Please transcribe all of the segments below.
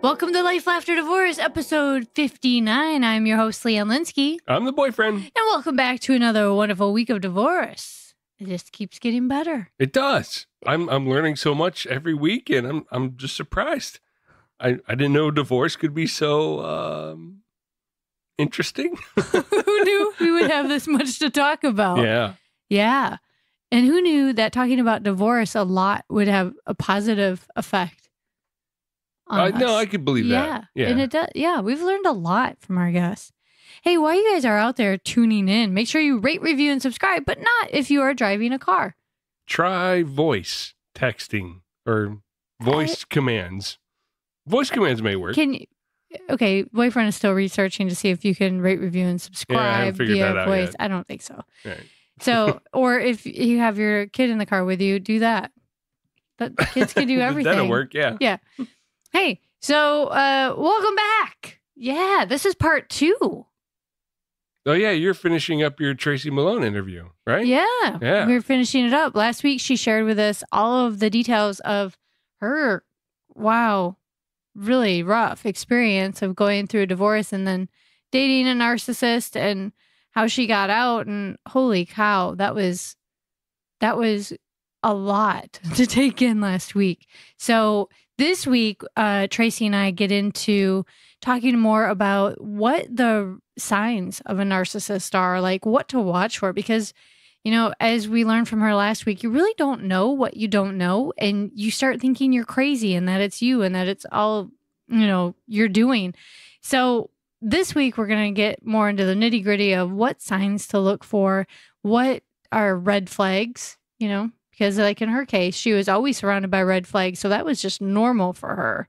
Welcome to Life, Laughter, Divorce, episode 59. I'm your host, Leanne Linsky. I'm the boyfriend. And welcome back to another wonderful week of divorce. It just keeps getting better. It does. I'm learning so much every week, and I'm just surprised. I didn't know divorce could be so interesting. Who knew we would have this much to talk about? Yeah. Yeah. And who knew that talking about divorce a lot would have a positive effect? No, I could believe that. Yeah. And it does. Yeah, we've learned a lot from our guests. Hey, while you guys are out there tuning in, make sure you rate, review, and subscribe, but not if you are driving a car. Try voice texting or voice commands. Voice commands may work. Okay, boyfriend is still researching to see if you can rate, review, and subscribe via voice. Yet. I don't think so. Right. So, or if you have your kid in the car with you, do that. But kids can do everything. That'll work, yeah. Yeah. Hey, so welcome back. Yeah, this is part 2. Oh, yeah, you're finishing up your Tracy Malone interview, right? Yeah. We're finishing it up. Last week, she shared with us all of the details of her, really rough experience of going through a divorce and then dating a narcissist and how she got out. And holy cow, that was a lot to take in last week. So this week, Tracy and I get into talking more about what the signs of a narcissist are, like what to watch for, because, as we learned from her last week, you really don't know what you don't know, and you start thinking you're crazy and that it's you and that it's all, you're doing. So this week, we're going to get more into the nitty gritty of what signs to look for, what are red flags, because like in her case, she was always surrounded by red flags. So that was just normal for her.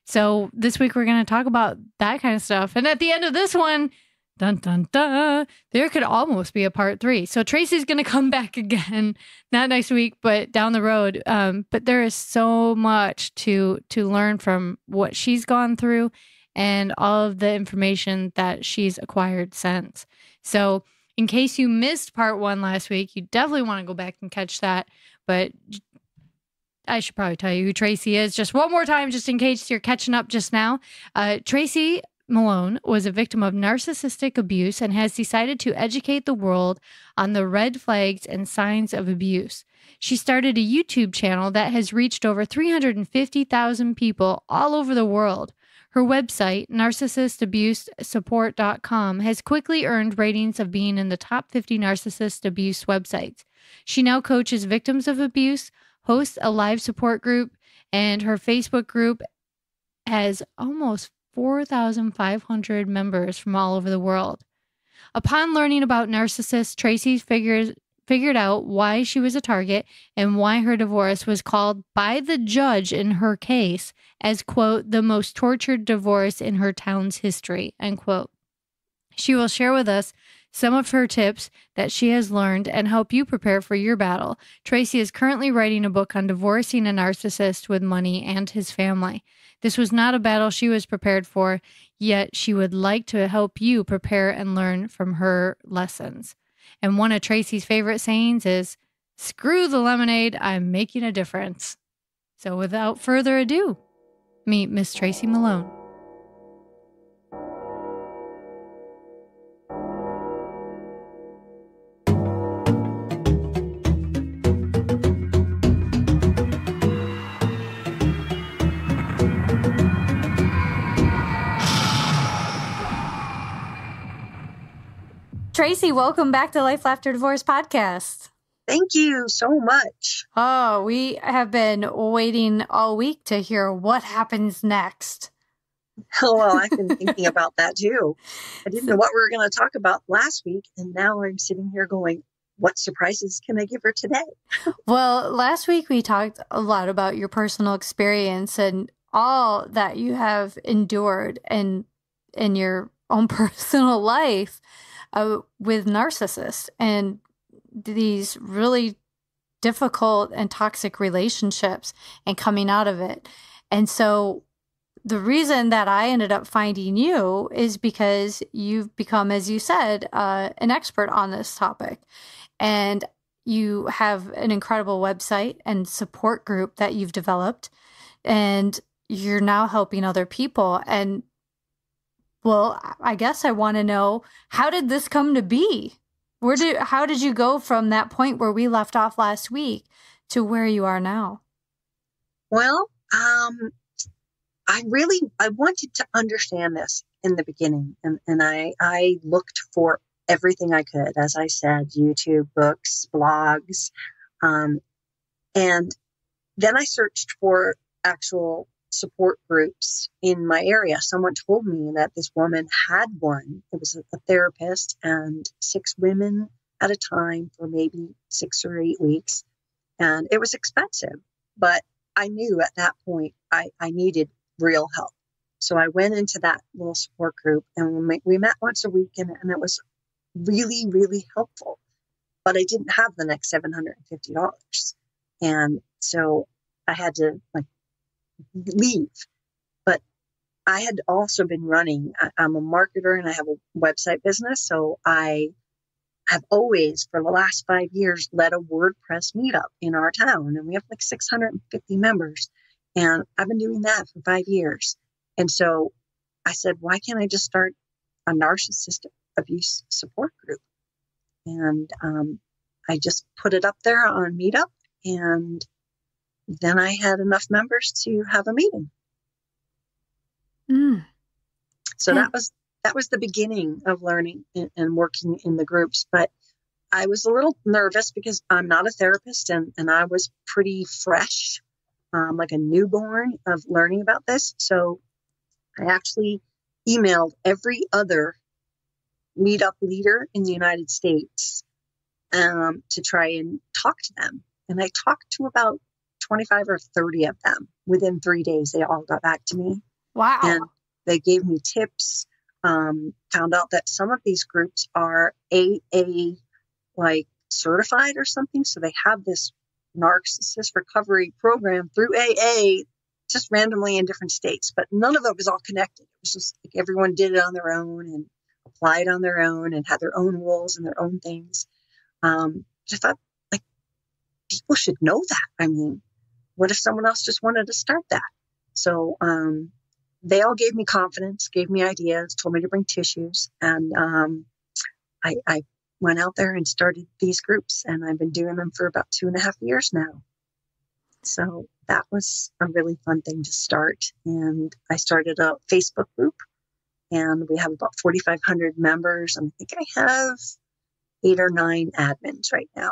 So this week we're going to talk about that kind of stuff. And at the end of this one, dun, dun, dun, there could almost be a part 3. So Tracy's going to come back again, not next week, but down the road. But there is so much to learn from what she's gone through and all of the information that she's acquired since. So in case you missed part 1 last week, you definitely want to go back and catch that. But I should probably tell you who Tracy is just one more time, just in case you're catching up just now. Tracy Malone was a victim of narcissistic abuse and has decided to educate the world on the red flags and signs of abuse. She started a YouTube channel that has reached over 350,000 people all over the world. Her website, narcissistabusesupport.com, has quickly earned ratings of being in the top 50 narcissist abuse websites. She now coaches victims of abuse, hosts a live support group, and her Facebook group has almost 4,500 members from all over the world. Upon learning about narcissists, Tracy figured out why she was a target and why her divorce was called by the judge in her case as, quote, the most tortured divorce in her town's history, end quote. She will share with us some of her tips that she has learned and help you prepare for your battle. Tracy is currently writing a book on divorcing a narcissist with money and his family. This was not a battle she was prepared for, yet she would like to help you prepare and learn from her lessons. And one of Tracy's favorite sayings is, "Screw the lemonade, I'm making a difference." So without further ado, meet Miss Tracy Malone. Tracy, welcome back to Life, Laughter, Divorce podcast. Thank you so much. Oh, we have been waiting all week to hear what happens next. Oh, well, I've been thinking about that too. I didn't know what we were going to talk about last week, and now I'm sitting here going, what surprises can I give her today? Well, last week we talked a lot about your personal experience and all that you have endured in your own personal life. With narcissists and these really difficult and toxic relationships and coming out of it. And so the reason that I ended up finding you is because you've become, as you said, an expert on this topic. And you have an incredible website and support group that you've developed. And you're now helping other people. And well, I guess I want to know, how did this come to be? How did you go from that point where we left off last week to where you are now? Well, I wanted to understand this in the beginning, and I looked for everything I could, as I said, YouTube, books, blogs, and then I searched for actual support groups in my area. Someone told me that this woman had one. It was a therapist and 6 women at a time for maybe 6 or 8 weeks. And it was expensive, but I knew at that point I needed real help. So I went into that little support group, and we met once a week, and it was really, really helpful. But I didn't have the next $750. And so I had to leave. But I had also been running, I'm a marketer and I have a website business. So I have always, for the last 5 years, led a WordPress meetup in our town. And we have 650 members. And I've been doing that for 5 years. And so I said, why can't I just start a narcissist abuse support group? And I just put it up there on Meetup. And then I had enough members to have a meeting. So that was the beginning of learning and working in the groups. But I was a little nervous because I'm not a therapist, and I was pretty fresh, like a newborn of learning about this. So I actually emailed every other Meetup leader in the United States to try and talk to them. And I talked to about 25 or 30 of them. Within 3 days, they all got back to me. Wow. And they gave me tips, found out that some of these groups are AA certified or something. So they have this narcissist recovery program through AA, just randomly in different states, but none of it was all connected. It was just like everyone did it on their own and applied on their own and had their own rules and their own things. I thought, people should know that. I mean, what if someone else just wanted to start that? So they all gave me confidence, gave me ideas, told me to bring tissues. And I went out there and started these groups, and I've been doing them for about 2.5 years now. So that was a really fun thing to start. And I started a Facebook group, and we have about 4,500 members. And I think I have 8 or 9 admins right now.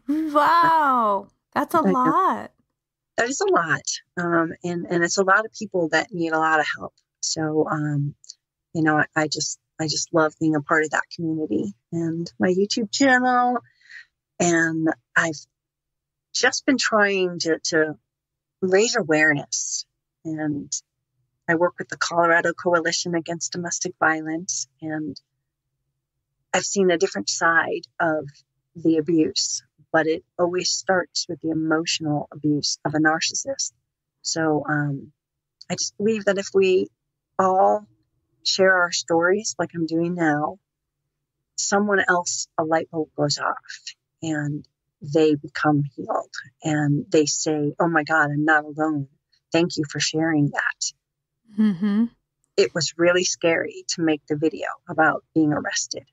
Wow. That's a lot. That is a lot. And it's a lot of people that need a lot of help. So, I just love being a part of that community and my YouTube channel. And I've just been trying to raise awareness. And I work with the Colorado Coalition Against Domestic Violence. And I've seen a different side of the abuse, but it always starts with the emotional abuse of a narcissist. So I just believe that if we all share our stories like I'm doing now, someone else, a light bulb goes off and they become healed and they say, oh my God, I'm not alone. Thank you for sharing that. Mm-hmm. It was really scary to make the video about being arrested.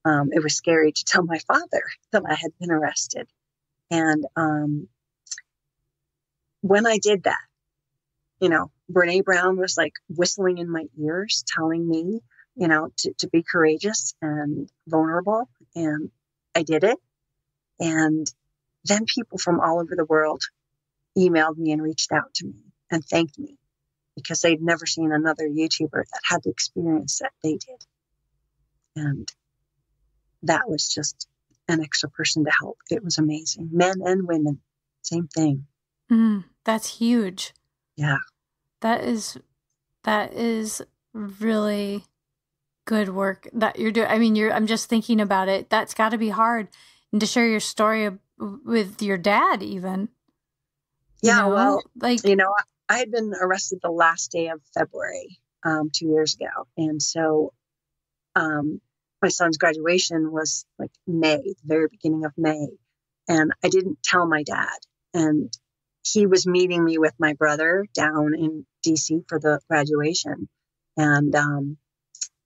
It was scary to tell my father that I had been arrested. And when I did that, Brene Brown was whistling in my ears, telling me, to be courageous and vulnerable. And I did it. And then people from all over the world emailed me and reached out to me and thanked me because they'd never seen another YouTuber that had the experience that they did. And that was just an extra person to help. It was amazing. Men and women, same thing. That's huge. Yeah. That is really good work that you're doing. I mean, I'm just thinking about it. That's got to be hard. And to share your story with your dad even. Yeah, well, I had been arrested the last day of February 2 years ago. And so my son's graduation was May, the very beginning of May. And I didn't tell my dad. And he was meeting me with my brother down in DC for the graduation. And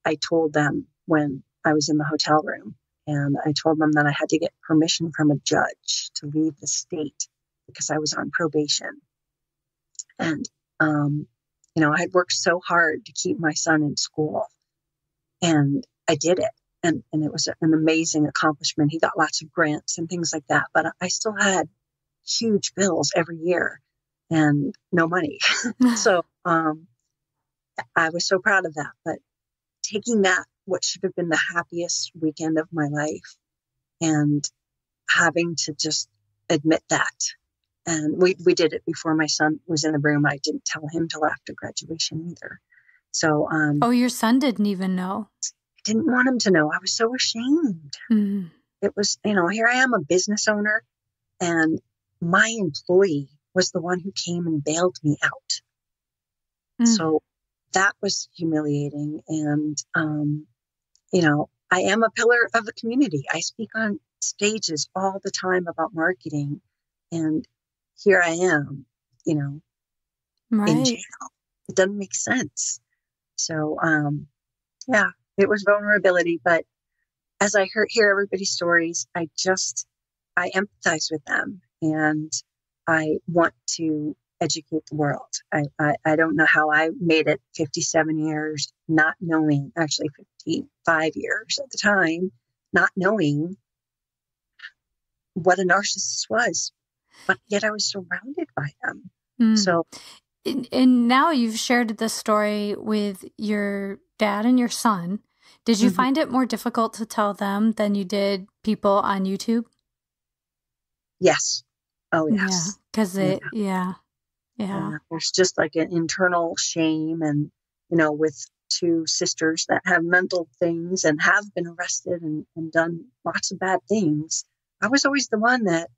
I told them when I was in the hotel room, and I told them that I had to get permission from a judge to leave the state because I was on probation. And, I had worked so hard to keep my son in school, and I did it. And it was an amazing accomplishment. He got lots of grants and things like that, but I still had huge bills every year and no money. So, I was so proud of that, but taking that, what should have been the happiest weekend of my life, and having to just admit that. And we did it before my son was in the room. I didn't tell him till after graduation either. So, oh, your son didn't even know. I didn't want him to know. I was so ashamed. Mm. It was, here I am, a business owner, and my employee was the one who came and bailed me out. Mm. So that was humiliating. And, I am a pillar of the community. I speak on stages all the time about marketing, and here I am, right. in jail. It doesn't make sense. So, it was vulnerability. But as I hear everybody's stories, I empathize with them, and I want to educate the world. I don't know how I made it 57 years not knowing, actually 55 years at the time, not knowing what a narcissist was, but yet I was surrounded by them. Mm. So, and now you've shared this story with your dad and your son. Did you find it more difficult to tell them than you did people on YouTube? Yes. Oh, yes. Yeah. Because Yeah. There's just like an internal shame, and, with two sisters that have mental things and have been arrested and done lots of bad things. I was always the one that,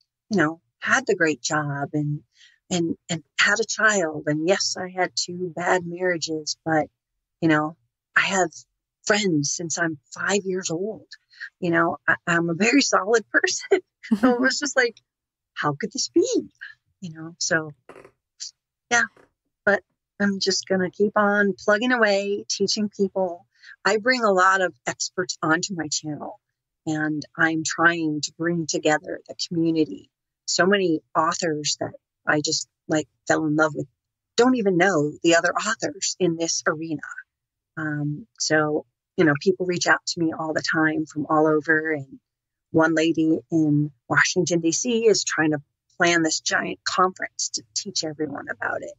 had the great job and had a child. And yes, I had 2 bad marriages, but, I have friends since I'm 5 years old. I'm a very solid person. So it was just like, how could this be? So yeah, but I'm just going to keep on plugging away, teaching people. I bring a lot of experts onto my channel, and I'm trying to bring together the community. So many authors that I just fell in love with don't even know the other authors in this arena. So, people reach out to me all the time from all over. And one lady in Washington, D.C. is trying to plan this giant conference to teach everyone about it.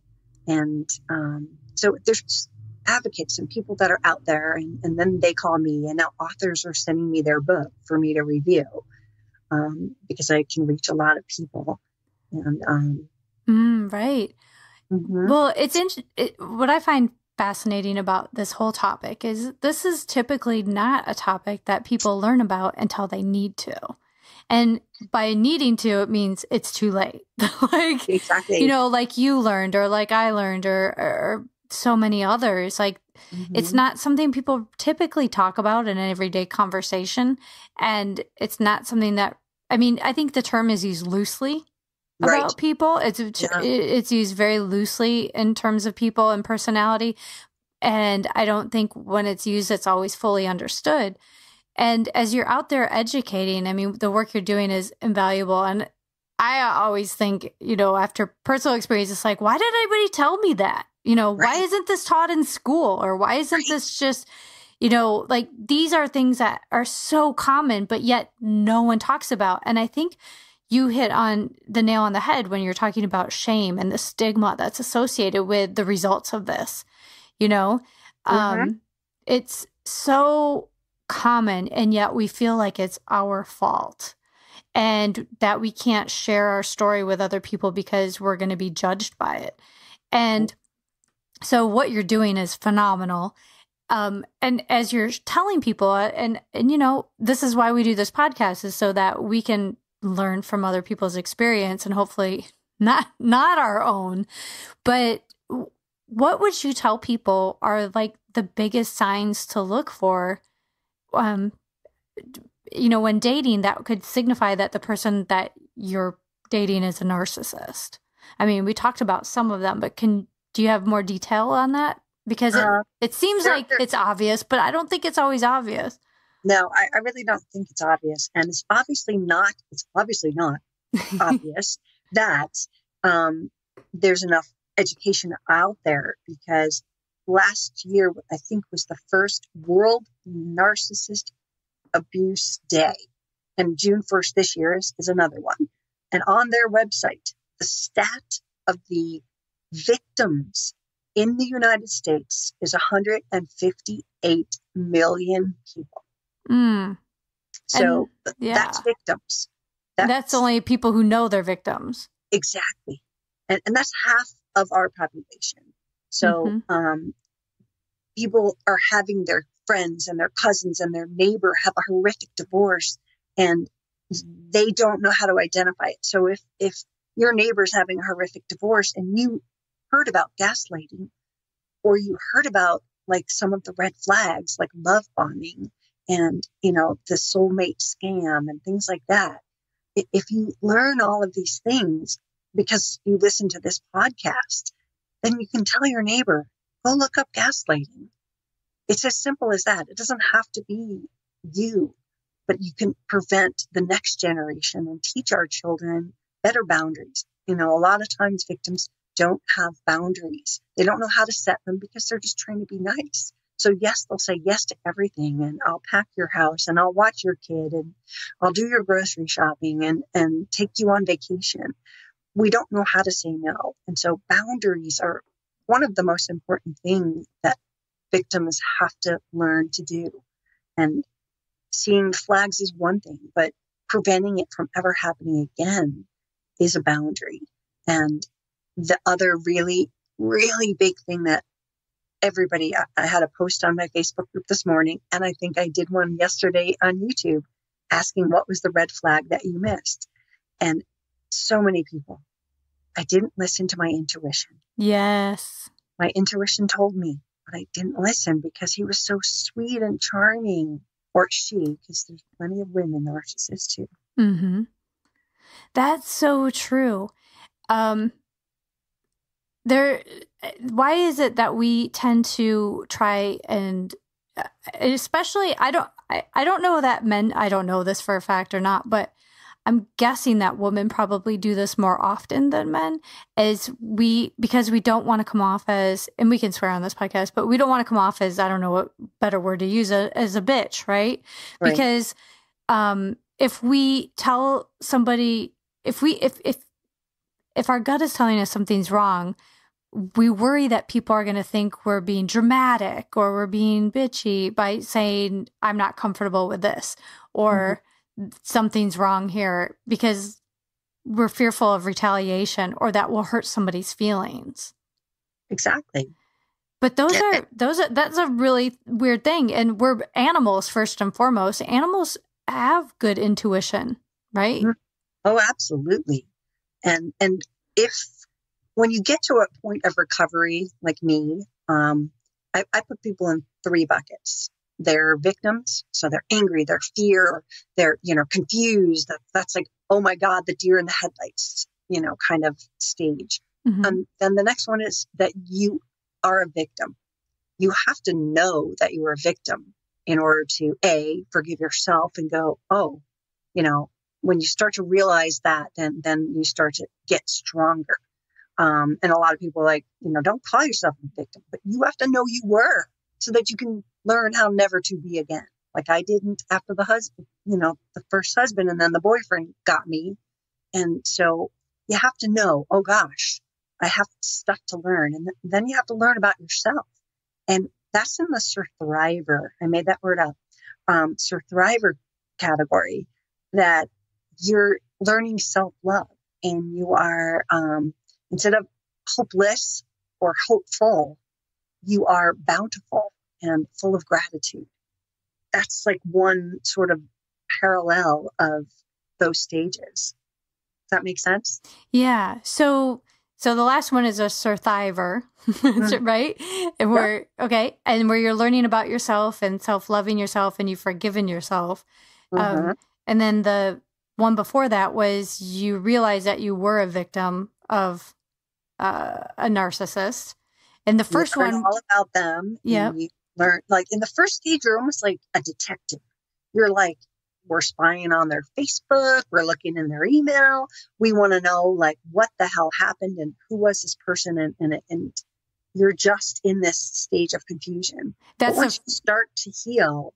And so there's advocates and people that are out there, and then they call me, and now authors are sending me their book for me to review, because I can reach a lot of people. And right. Well, what I find fascinating about this whole topic is this is typically not a topic that people learn about until they need to. And by needing to, it means it's too late. Exactly. Like you learned, or like I learned, or so many others. It's not something people typically talk about in an everyday conversation. And it's not something that, I think the term is used loosely about people. It's used very loosely in terms of people and personality. And I don't think when it's used, it's always fully understood. And as you're out there educating, the work you're doing is invaluable. And I always think, after personal experience, it's like, why did anybody tell me that? Why isn't this taught in school? Or why isn't this just, these are things that are so common, but yet no one talks about. And I think you hit on the nail on the head when you're talking about shame and the stigma that's associated with the results of this. It's so common, and yet we feel like it's our fault, and that we can't share our story with other people because we're going to be judged by it. And so what you're doing is phenomenal. And as you're telling people, and this is why we do this podcast, is so that we can learn from other people's experience, and hopefully not our own. But what would you tell people are the biggest signs to look for when dating, that could signify that the person that you're dating is a narcissist? I mean, we talked about some of them, but do you have more detail on that? Because it seems like it's obvious, but I don't think it's always obvious. No, I really don't think it's obvious. And it's obviously not obvious that there's enough education out there, because last year, I think, was the first World Narcissist Abuse Day. And June 1st this year is another one. And on their website, the stat of the victims in the United States is 158 million people. So that's victims. That's only people who know they're victims. Exactly. And that's half of our population. So people are having their friends and their cousins and their neighbor have a horrific divorce, and they don't know how to identify it. So if your neighbor's having a horrific divorce and you heard about gaslighting, or you heard about like some of the red flags, like love bombing and, the soulmate scam and things like that. If you learn all of these things because you listen to this podcast, then you can tell your neighbor, go look up gaslighting. It's as simple as that. It doesn't have to be you, but you can prevent the next generation and teach our children better boundaries. A lot of times victims don't have boundaries. They don't know how to set them because they're just trying to be nice. So yes, they'll say yes to everything, and I'll pack your house, and I'll watch your kid, and I'll do your grocery shopping and take you on vacation. We don't know how to say no. And so boundaries are one of the most important things that victims have to learn to do. And seeing flags is one thing, but preventing it from ever happening again is a boundary. And the other really, really big thing that everybody, I had a post on my Facebook group this morning, and I think I did one yesterday on YouTube asking what was the red flag that you missed. And so many people, I didn't listen to my intuition. Yes. My intuition told me, but I didn't listen because he was so sweet and charming. Or she, because there's plenty of women narcissists too. Mm-hmm. That's so true. Why is it that we tend to try and, especially, I don't know that men, I don't know this for a fact or not, but I'm guessing that women probably do this more often than men, because we don't want to come off as, and we can swear on this podcast, but we don't want to come off as, I don't know what better word to use, as a bitch, right? Because if we tell somebody, if our gut is telling us something's wrong, we worry that people are going to think we're being dramatic or we're being bitchy by saying, I'm not comfortable with this, or something's wrong here, because we're fearful of retaliation or that will hurt somebody's feelings. Exactly. But that's a really weird thing. And we're animals first and foremost. Animals have good intuition, right? Oh, absolutely. And when you get to a point of recovery, like me, I put people in 3 buckets. They're victims, so they're angry, they're fear, they're, confused. That's like, oh my God, the deer in the headlights, kind of stage. Then the next one is that you are a victim. You have to know that you are a victim in order to forgive yourself and go, oh, when you start to realize that, then you start to get stronger. And a lot of people are like, don't call yourself a victim, but you have to know you were, so that you can learn how never to be again. Like I didn't after the husband, the first husband, and then the boyfriend got me. And so you have to know, oh gosh, I have stuff to learn. And then you have to learn about yourself. And that's in the survivor. I made that word up. Survivor category, that you're learning self-love, and you are, instead of hopeless or hopeful, you are bountiful and full of gratitude. That's like one sort of parallel of those stages. Does that make sense? Yeah. So the last one is a survivor, right? And okay. And where you're learning about yourself and self-loving yourself, and you've forgiven yourself. And then the one before that was you realize that you were a victim of a narcissist. And the first you learn one, all about them. Yeah. You learn, like, in the first stage, you're almost like a detective. You're like, we're spying on their Facebook. We're looking in their email. We want to know, like, what the hell happened and who was this person. And you're just in this stage of confusion. But once you start to heal,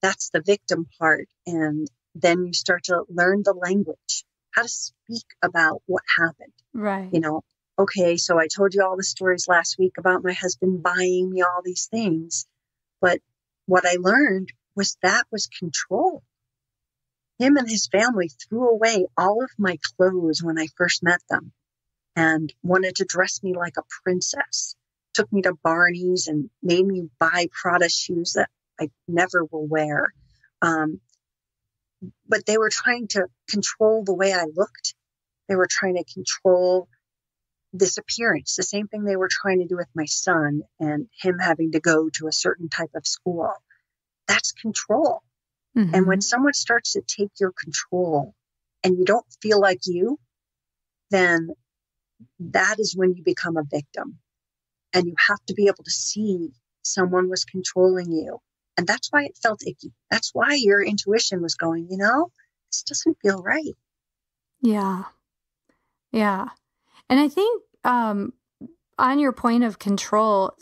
that's the victim part. And then you start to learn the language, how to speak about what happened. Right. You know, okay, so I told you all the stories last week about my husband buying me all these things. But what I learned was that was control. Him and his family threw away all of my clothes when I first met them and wanted to dress me like a princess. Took me to Barney's and made me buy Prada shoes that I never will wear. But they were trying to control the way I looked. They were trying to control this appearance, the same thing they were trying to do with my son and him having to go to a certain type of school. That's control. Mm-hmm. And when someone starts to take your control and you don't feel like you, then that is when you become a victim. And you have to be able to see someone was controlling you. And that's why it felt icky. That's why your intuition was going, you know, this doesn't feel right. Yeah. Yeah. And I think on your point of control,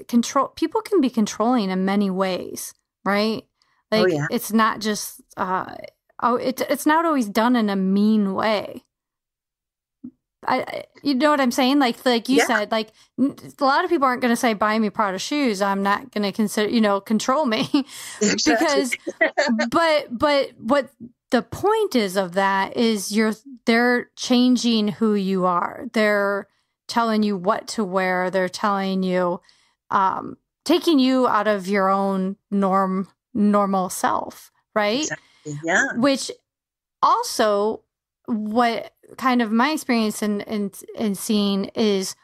people can be controlling in many ways, right? Like, it's not just, it's not always done in a mean way. You know what I'm saying? Like you said, like, a lot of people aren't going to say, buy me Prada shoes. I'm not going to consider, control me. Because, but what the point is of that is they're changing who you are. They're telling you what to wear. They're telling you, taking you out of your own normal self, right? Exactly. Yeah. Which also, what kind of my experience in seeing is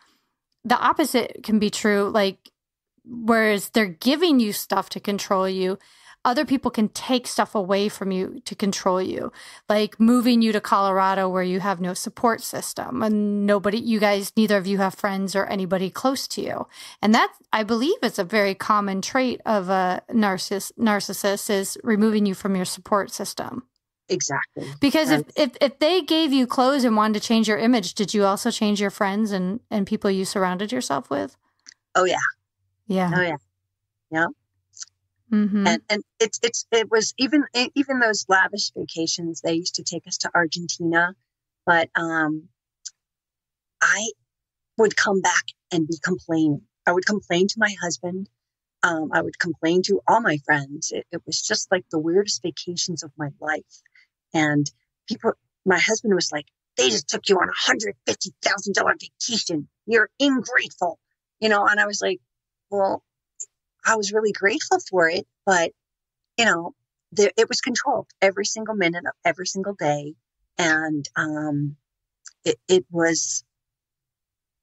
the opposite can be true. Like, whereas they're giving you stuff to control you, other people can take stuff away from you to control you, like moving you to Colorado where you have no support system and neither of you have friends or anybody close to you. And that, I believe, is a very common trait of a narcissist, is removing you from your support system. Exactly. Because if they gave you clothes and wanted to change your image, did you also change your friends and people you surrounded yourself with? Oh, yeah. Yeah. Oh, yeah. Yeah. Mm-hmm. And it was even those lavish vacations. They used to take us to Argentina, but I would come back and be complaining. I would complain to my husband. I would complain to all my friends. It was just like the weirdest vacations of my life. And my husband was like, they just took you on $150,000 vacation. You're ingrateful, and I was like, well, I was really grateful for it, but it was controlled every single minute of every single day. And, it was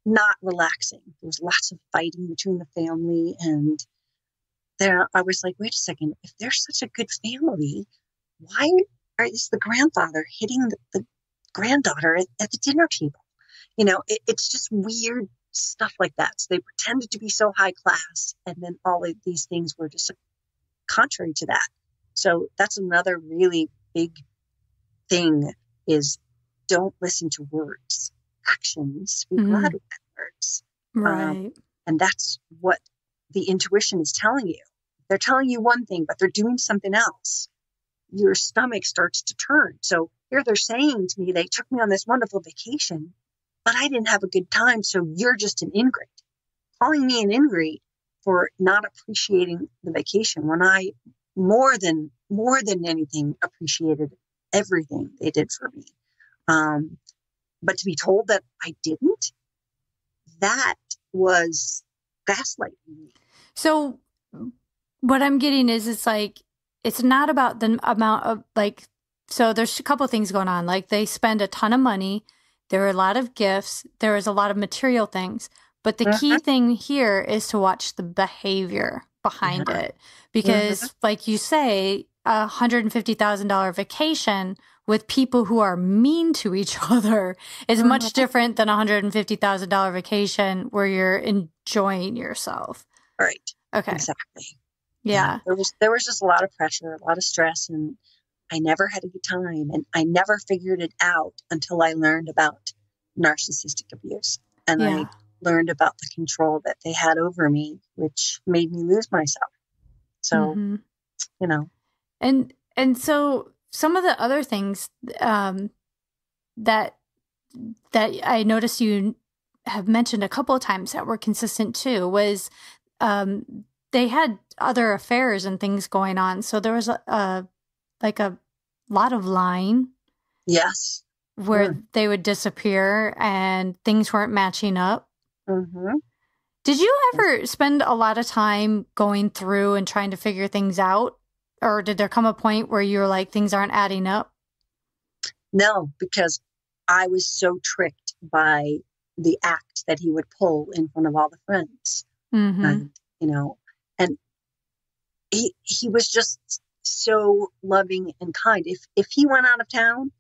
not relaxing. There was lots of fighting between the family. And there I was like, wait a second, if they're such a good family, why is the grandfather hitting the granddaughter at the dinner table? It's just weird stuff like that. So they pretended to be so high class, and then all of these things were just contrary to that. So that's another really big thing, is don't listen to words. Actions speak louder than words. Right. And that's what the intuition is telling you. They're telling you one thing, but they're doing something else. Your stomach starts to turn. So here they're saying to me, they took me on this wonderful vacation, but I didn't have a good time. So you're just an ingrate. Calling me an ingrate for not appreciating the vacation, when I more than anything appreciated everything they did for me. But to be told that I didn't, that was gaslighting me. So what I'm getting is, it's like, it's not about the amount of, like, so there's a couple of things going on. Like, they spend a ton of money. There are a lot of gifts. There is a lot of material things. But the key thing here is to watch the behavior behind it. Because like you say, $150,000 vacation with people who are mean to each other is much different than a $150,000 vacation where you're enjoying yourself. Right. Okay. Exactly. Yeah. There was just a lot of pressure, a lot of stress, and I never had a good time. And I never figured it out until I learned about narcissistic abuse. And I learned about the control that they had over me, which made me lose myself. So, you know. And so some of the other things that I noticed you have mentioned a couple of times that were consistent too was they had other affairs and things going on. So there was a lot of lying. Yes. Where they would disappear and things weren't matching up. Mm-hmm. Did you ever spend a lot of time going through and trying to figure things out? Or did there come a point where you were like, things aren't adding up? No, because I was so tricked by the act that he would pull in front of all the friends. And, you know, and he was just so loving and kind. If he went out of town,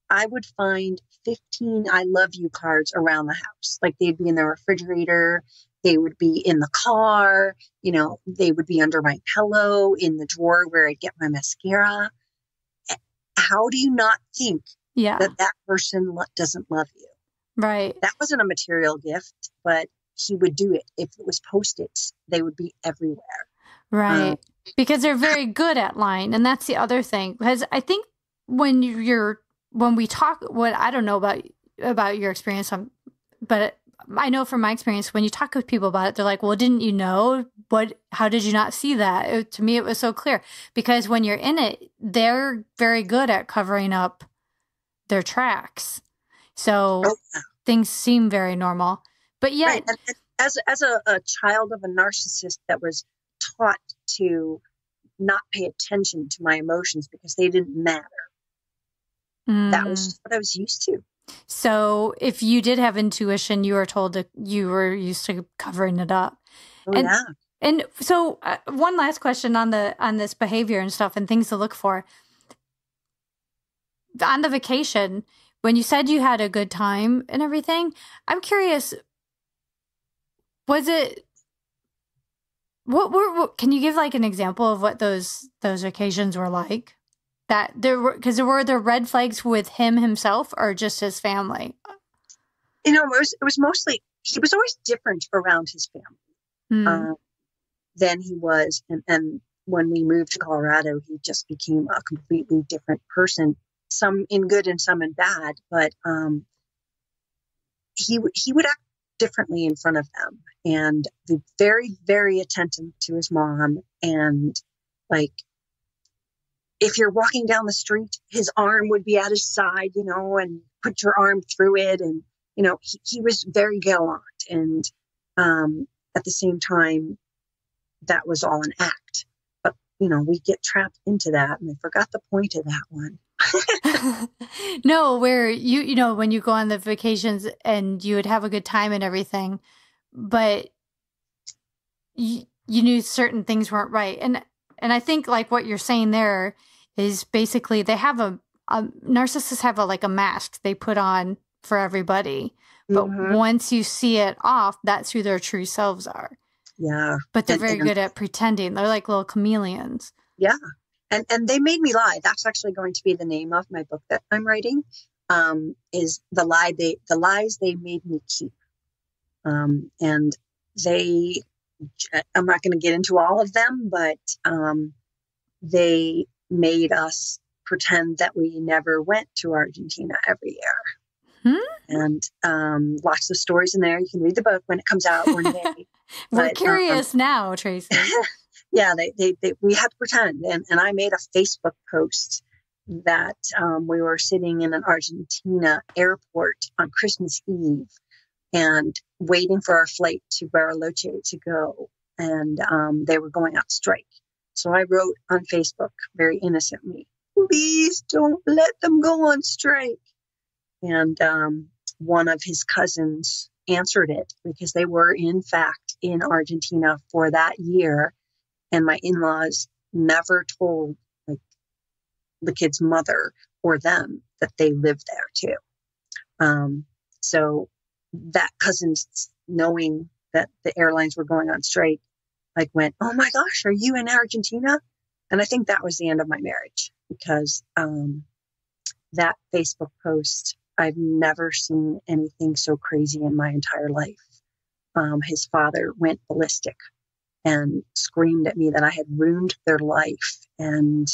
I would find 15 I love you cards around the house. Like they'd be in the refrigerator. They would be in the car. You know, they would be under my pillow in the drawer where I get my mascara. How do you not think that person doesn't love you? Right. That wasn't a material gift, but he would do it. If it was Post-its, they would be everywhere. Right. Because they're very good at lying. And that's the other thing. Because I think when we talk, I don't know about your experience, but I know from my experience, when you talk with people about it, they're like, well, didn't you know? How did you not see that? To me, it was so clear. Because when you're in it, they're very good at covering up their tracks. So things seem very normal. But yet... Right. And as a child of a narcissist that was taught to not pay attention to my emotions because they didn't matter. That was what I was used to. So if you did have intuition, you were told that you were used to covering it up. And so one last question on this behavior and stuff and things to look for. On the vacation, when you said you had a good time and everything, I'm curious, was it... What can you give like an example of what those occasions were like? That because were there red flags with him himself or just his family? You know, it was mostly, he was always different around his family than he was. And when we moved to Colorado, he just became a completely different person, some in good and some in bad. But he would act differently in front of them and be very, very attentive to his mom. And like, if you're walking down the street, his arm would be at his side, you know, and put your arm through it. And, you know, he was very gallant. And at the same time, that was all an act. But, you know, we get trapped into that. And I forgot the point of that one. No, where you know, when you go on the vacations and you would have a good time and everything, but you knew certain things weren't right. And I think like what you're saying there is basically they have narcissists have a mask they put on for everybody. But once you see it off, that's who their true selves are. Yeah. But they're very good at pretending. They're like little chameleons. Yeah. And they made me lie. That's actually going to be the name of my book that I'm writing, is the lies they made me keep. And I'm not going to get into all of them, but they made us pretend that we never went to Argentina every year. And watch the stories in there. You can read the book when it comes out one day. We're curious now, Tracy. Yeah, we had to pretend. And I made a Facebook post that we were sitting in an Argentina airport on Christmas Eve and waiting for our flight to Bariloche to go. And they were going on strike. So I wrote on Facebook very innocently, please don't let them go on strike. And one of his cousins answered it because they were, in fact, in Argentina for that year. And my in-laws never told the kid's mother or them that they lived there too. So that cousin's knowing that the airlines were going on strike, like went, oh my gosh, are you in Argentina? And I think that was the end of my marriage, because that Facebook post, I've never seen anything so crazy in my entire life. His father went ballistic and screamed at me that I had ruined their life and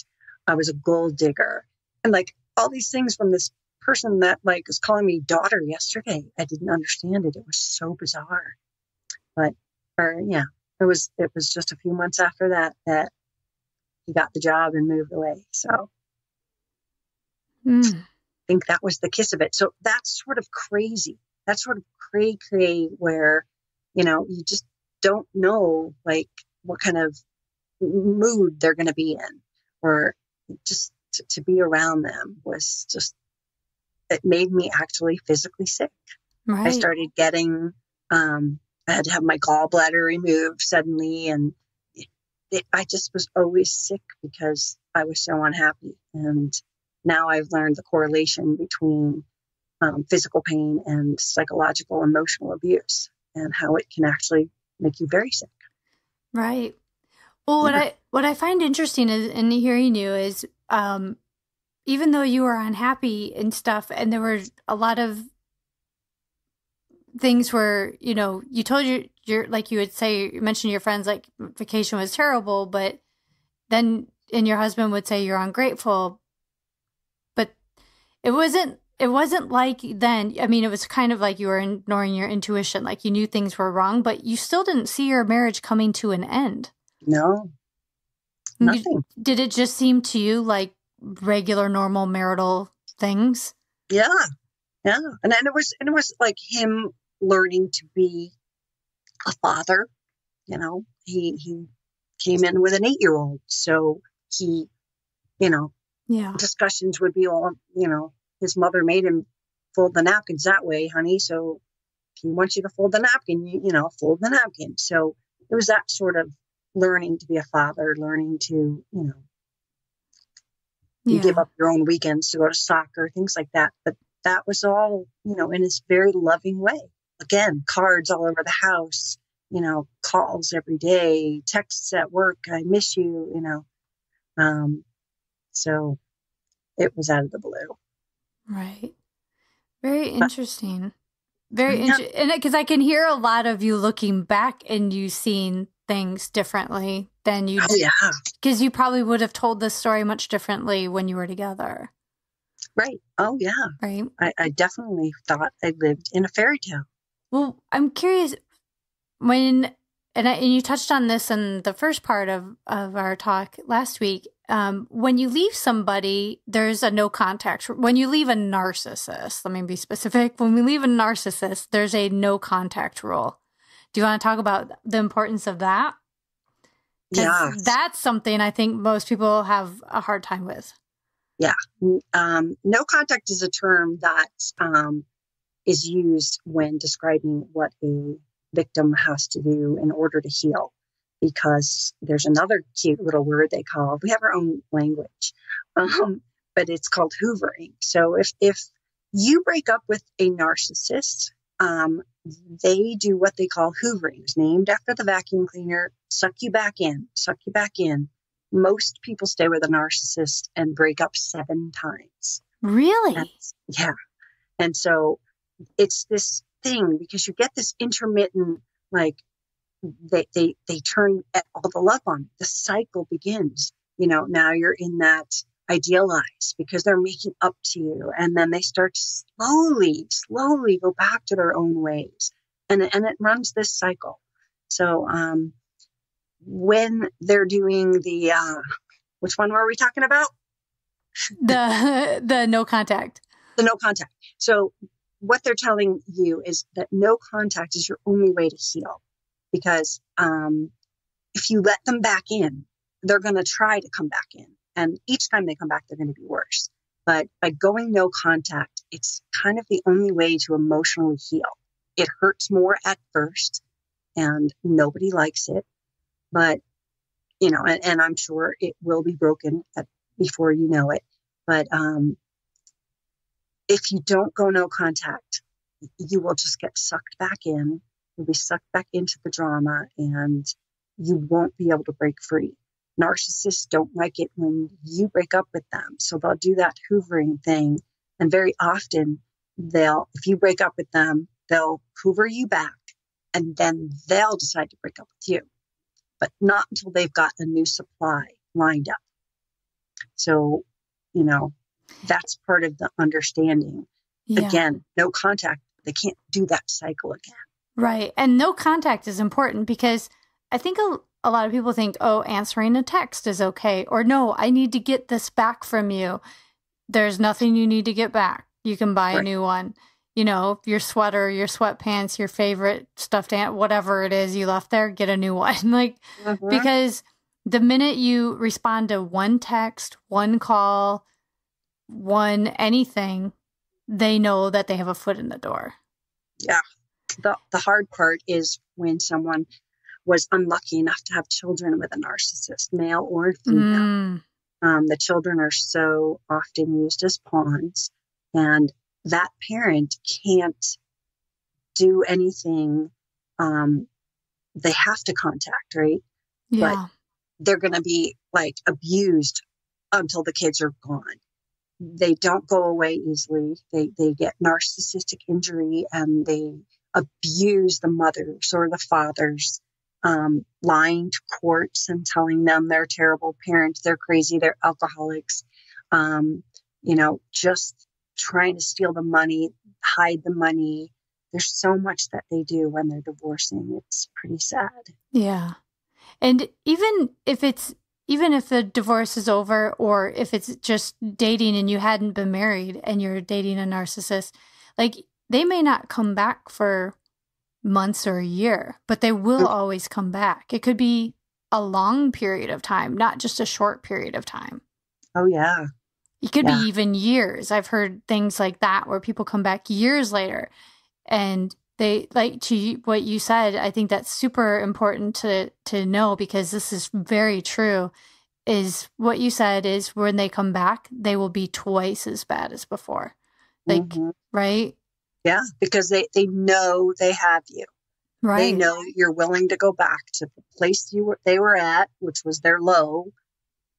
I was a gold digger. And like all these things from this person that like was calling me daughter yesterday. I didn't understand it. It was so bizarre. But it was just a few months after that he got the job and moved away. So I think that was the kiss of it. So that's sort of crazy. That's sort of cray where, you just don't know like what kind of mood they're going to be in, or just to be around them was just, it made me actually physically sick. Right. I started getting, I had to have my gallbladder removed suddenly. And I just was always sick because I was so unhappy. And now I've learned the correlation between physical pain and psychological, emotional abuse, and how it can actually make you very sick. Right. Well, what I find interesting in hearing you is, even though you were unhappy and stuff, and there were a lot of things where, you told your like you would say, you mentioned your friends, like vacation was terrible, but then, and your husband would say you're ungrateful, but it wasn't like then, I mean, it was kind of like you were ignoring your intuition, like you knew things were wrong, but you still didn't see your marriage coming to an end. No, nothing. Did it just seem to you like regular, normal marital things? Yeah. And then it was like him learning to be a father. He came in with an 8-year-old, so he, discussions would be all, his mother made him fold the napkins that way, honey. So if he wants you to fold the napkin, fold the napkin. So it was that sort of learning to be a father, learning to, you give up your own weekends to go to soccer, things like that. But that was all, in this very loving way. Again, cards all over the house, calls every day, texts at work, I miss you, so it was out of the blue. Right. Very interesting. Very interesting. And because I can hear a lot of you looking back and you seeing things differently than you did. Yeah. Because you probably would have told this story much differently when you were together. Right. Oh, yeah. Right. I definitely thought I lived in a fairy tale. Well, I'm curious and you touched on this in the first part of our talk last week. When you leave somebody, there's a no contact. When you leave a narcissist, let me be specific. When we leave a narcissist, there's a no contact rule. Do you want to talk about the importance of that? Yeah. That's something I think most people have a hard time with. Yeah. No contact is a term that is used when describing what a victim has to do in order to heal, because there's another cute little word we have our own language, but it's called hoovering. So if you break up with a narcissist, they do what they call hoovering. It's named after the vacuum cleaner. Suck you back in. Most people stay with a narcissist and break up 7 times. Really? Yeah. And so it's this thing, because you get this intermittent, like they turn all the love on. The cycle begins. Now you're in that idealized because they're making up to you, and then they start to slowly go back to their own ways, and it runs this cycle. So when they're doing the which one were we talking about? The no contact. The no contact. So what they're telling you is that no contact is your only way to heal, because if you let them back in, they're going to try to come back in. And each time they come back, they're going to be worse. But by going no contact, it's kind of the only way to emotionally heal. It hurts more at first, and nobody likes it. But, and I'm sure it will be broken before you know it. But if you don't go no contact, you will just get sucked back in. You'll be sucked back into the drama and you won't be able to break free. Narcissists don't like it when you break up with them. So they'll do that hoovering thing. And very often if you break up with them, they'll hoover you back and then they'll decide to break up with you, but not until they've got a new supply lined up. So, that's part of the understanding. Yeah. Again, no contact. They can't do that cycle again. Right. And no contact is important because I think a lot of people think, oh, answering a text is okay. Or no, I need to get this back from you. There's nothing you need to get back. You can buy a new one. Your sweater, your sweatpants, your favorite stuffed animal, whatever it is you left there, get a new one. Because the minute you respond to one text, one call, one anything, they know that they have a foot in the door. Yeah. The hard part is when someone was unlucky enough to have children with a narcissist, male or female. The children are so often used as pawns, and that parent can't do anything. They have to contact, right? Yeah. But they're going to be abused until the kids are gone. They don't go away easily. They get narcissistic injury and they abuse the mothers or the fathers, lying to courts and telling them they're terrible parents, they're crazy, they're alcoholics, just trying to steal the money, hide the money. There's so much that they do when they're divorcing. It's pretty sad. Yeah. And even if the divorce is over or if it's just dating and you hadn't been married and you're dating a narcissist, they may not come back for months or a year, but they will always come back. It could be a long period of time, not just a short period of time. Oh, yeah. It could be even years. I've heard things like that where people come back years later and they, to what you said, I think that's super important to know because this is very true, is what you said is when they come back, they will be twice as bad as before. Right? Yeah, because they know they have you. Right. They know you're willing to go back to the place they were at, which was their low.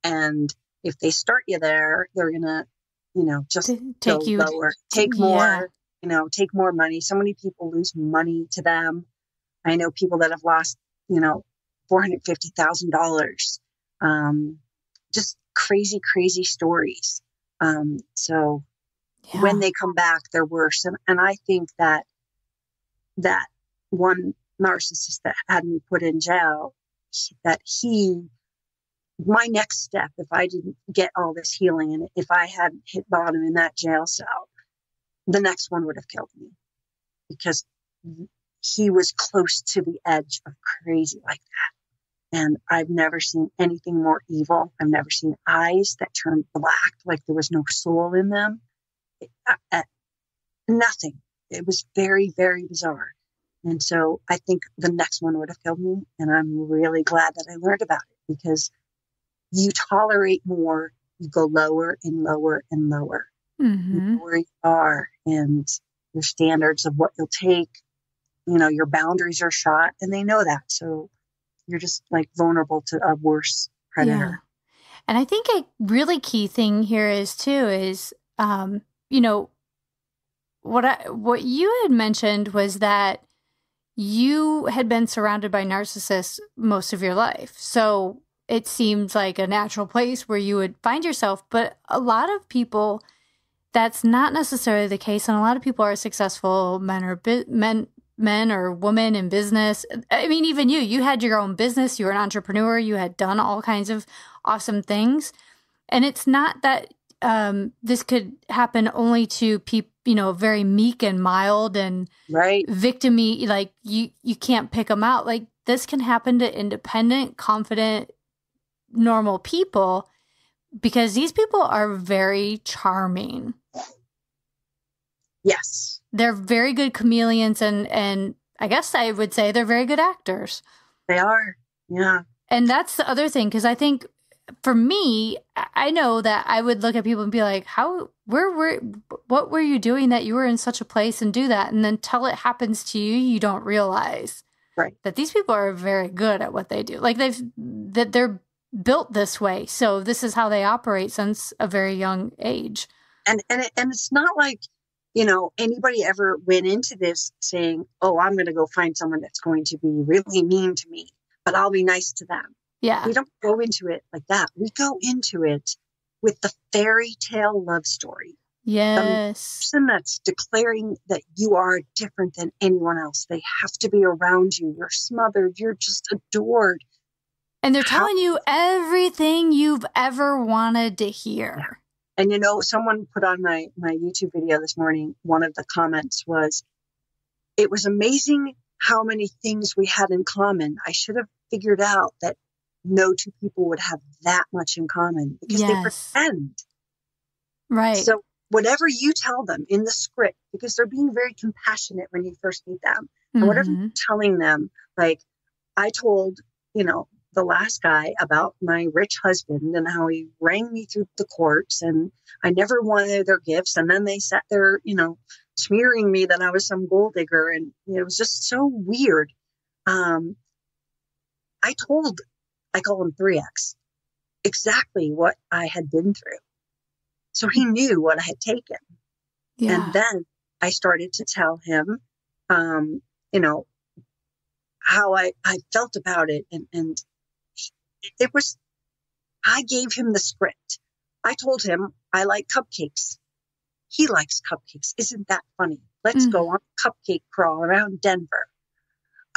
And if they start you there, they're going to, just take you lower, take more, take more money. So many people lose money to them. I know people that have lost, $450,000. Just crazy, crazy stories. So when they come back, they're worse. And I think that one narcissist that had me put in jail, my next step, if I didn't get all this healing and if I hadn't hit bottom in that jail cell, the next one would have killed me because he was close to the edge of crazy like that. And I've never seen anything more evil. I've never seen eyes that turned black, like there was no soul in them. Nothing. It was very, very bizarre. And so I think the next one would have killed me. And I'm really glad that I learned about it because you tolerate more, you go lower and lower and lower. Mm-hmm. Where you are and your standards of what you'll take, your boundaries are shot and they know that. So you're just vulnerable to a worse predator. Yeah. And I think a really key thing here is what you had mentioned was that you had been surrounded by narcissists most of your life. So it seems like a natural place where you would find yourself. But a lot of people, that's not necessarily the case. And a lot of people are successful men or women in business. I mean, even you had your own business. You were an entrepreneur. You had done all kinds of awesome things. And it's not that this could happen only to people, very meek and mild and victim-y. You can't pick them out. This can happen to independent, confident, normal people because these people are very charming. Yes. They're very good chameleons and I guess I would say they're very good actors. They are. Yeah. And that's the other thing because I think for me, I know that I would look at people and be like, what were you doing that you were in such a place and do that? And then till it happens to you, you don't realize that these people are very good at what they do. Like they're built this way. So this is how they operate since a very young age. And it's not like, anybody ever went into this saying, oh, I'm going to go find someone that's going to be really mean to me, but I'll be nice to them. Yeah. We don't go into it like that. We go into it with the fairy tale love story. Yes. The person that's declaring that you are different than anyone else. They have to be around you. You're smothered. You're just adored. And they're telling you everything you've ever wanted to hear. And, someone put on my YouTube video this morning, one of the comments was, it was amazing how many things we had in common. I should have figured out that no two people would have that much in common because they pretend. Right. So whatever you tell them in the script, because they're being very compassionate when you first meet them, and whatever you're telling them, like I told, the last guy about my rich husband and how he rang me through the courts and I never wanted their gifts. And then they sat there, smearing me that I was some gold digger. And it was just so weird. I call him 3X, exactly what I had been through. So he knew what I had taken. Yeah. And then I started to tell him, how I felt about it. And it was, I gave him the script. I told him I like cupcakes. He likes cupcakes. Isn't that funny? Let's go on a cupcake crawl around Denver.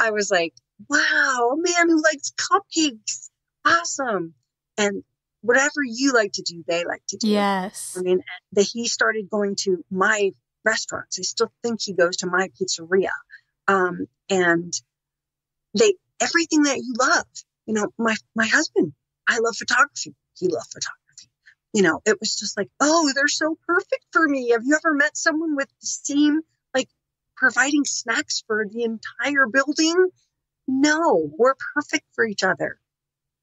I was like, wow, a man who likes cupcakes. Awesome. And whatever you like to do, they like to do. Yes. I mean, he started going to my restaurants. I still think he goes to my pizzeria. And everything that you love. My husband, I love photography. He loved photography. It was just like, oh, they're so perfect for me. Have you ever met someone with the same, like, providing snacks for the entire building? No, we're perfect for each other.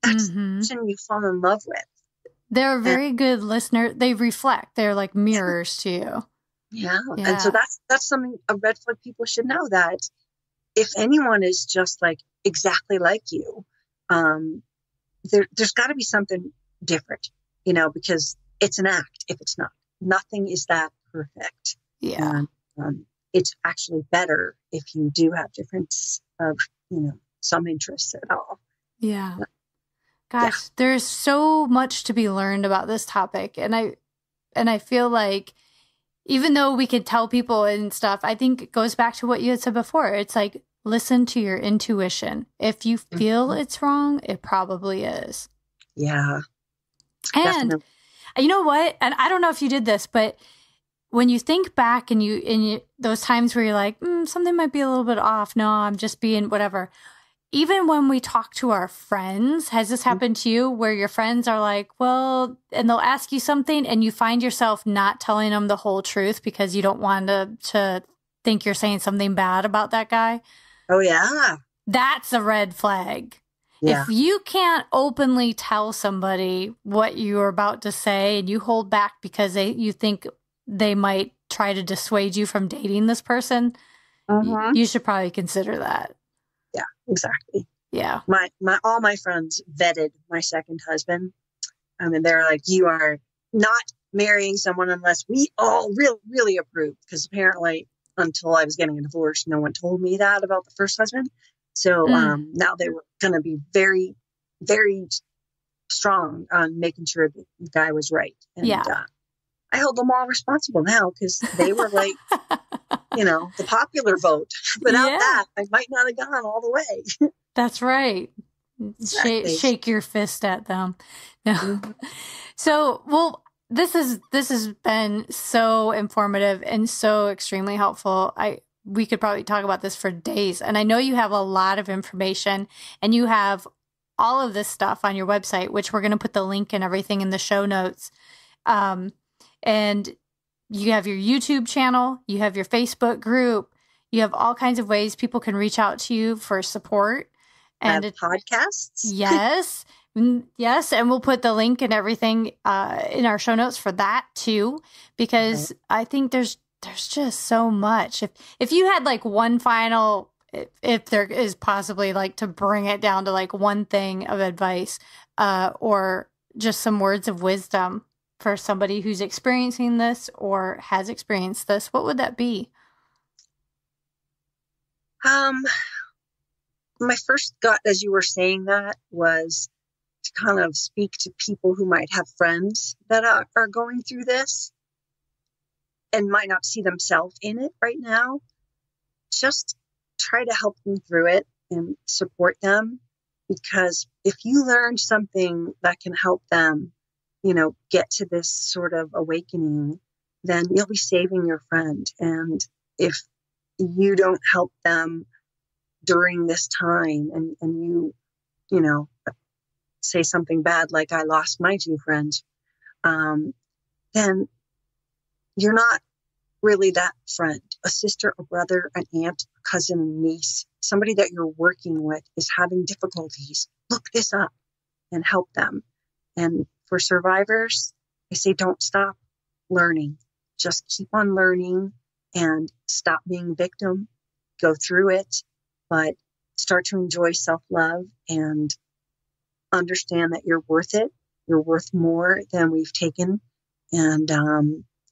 That's the person you fall in love with. They're a very good listener. They reflect. They're like mirrors to you. Yeah. And so that's something a red flag people should know, that if anyone is just like exactly like you, there's got to be something different, because it's an act. If it's not, nothing is that perfect. Yeah. It's actually better if you do have difference of, some interests at all. Yeah. Gosh, there's so much to be learned about this topic. And I feel like even though we could tell people and stuff, I think it goes back to what you had said before. It's like, listen to your intuition. If you feel it's wrong, it probably is. Yeah. And definitely. You know what? And I don't know if you did this, but when you think back and you those times where you're like, something might be a little bit off. No, I'm just being whatever. Even when we talk to our friends, has this happened to you where your friends are like, well, and they'll ask you something and you find yourself not telling them the whole truth because you don't want to think you're saying something bad about that guy? Oh, yeah. That's a red flag. Yeah. If you can't openly tell somebody what you're about to say and you hold back because you think they might try to dissuade you from dating this person, you should probably consider that. Yeah, exactly. Yeah. All my friends vetted my second husband. I mean, they're like, you are not marrying someone unless we all really, really approve. Because apparently, until I was getting a divorce, no one told me that about the first husband. So now they were going to be very, very strong on making sure that the guy was right. And I hold them all responsible now because they were like, the popular vote. Without that, I might not have gone all the way. That's right. Exactly. Shake your fist at them. No. So, well, this has been so informative and so extremely helpful. We could probably talk about this for days. And I know you have a lot of information and you have all of this stuff on your website, which we're going to put the link and everything in the show notes. And you have your YouTube channel, you have your Facebook group, you have all kinds of ways people can reach out to you for support. And podcasts. Yes. Yes, and we'll put the link and everything in our show notes for that too, because I think there's just so much. If you had like one final, if there is possibly like to bring it down to like one thing of advice, or just some words of wisdom for somebody who's experiencing this or has experienced this, what would that be? My first gut as you were saying that was to kind of speak to people who might have friends that are going through this and might not see themselves in it right now. Just try to help them through it and support them, because if you learn something that can help them, get to this sort of awakening, then you'll be saving your friend. And if you don't help them during this time and you say something bad, like I lost my two friends, then you're not really that friend. A sister, a brother, an aunt, a cousin, a niece, somebody that you're working with is having difficulties. Look this up and help them. And for survivors, I say don't stop learning. Just keep on learning and stop being a victim. Go through it, but start to enjoy self-love and understand that you're worth it. You're worth more than we've taken. And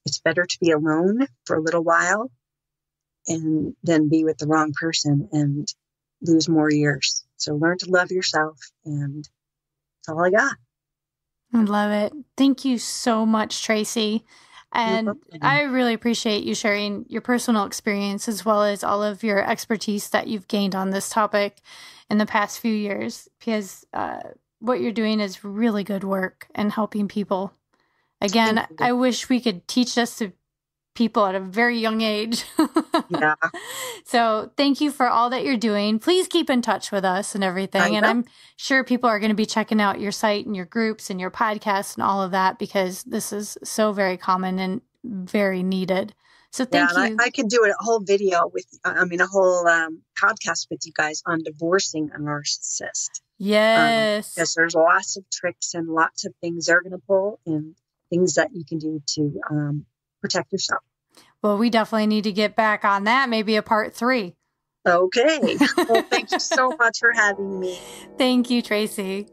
it's better to be alone for a little while and then be with the wrong person and lose more years. So learn to love yourself, and that's all I got. I love it. Thank you so much, Tracy. And I really appreciate you sharing your personal experience as well as all of your expertise that you've gained on this topic in the past few years, because what you're doing is really good work and helping people. Again, I wish we could teach this to people at a very young age. Yeah. So thank you for all that you're doing. Please keep in touch with us and everything. And I'm sure people are going to be checking out your site and your groups and your podcasts and all of that, because this is so very common and very needed. So thank you. I could do a whole video a whole podcast with you guys on divorcing a narcissist. Yes. Because there's lots of tricks and lots of things they're going to pull and things that you can do to protect yourself. Well, we definitely need to get back on that. Maybe a part 3. Okay. Well, thank you so much for having me. Thank you, Tracy.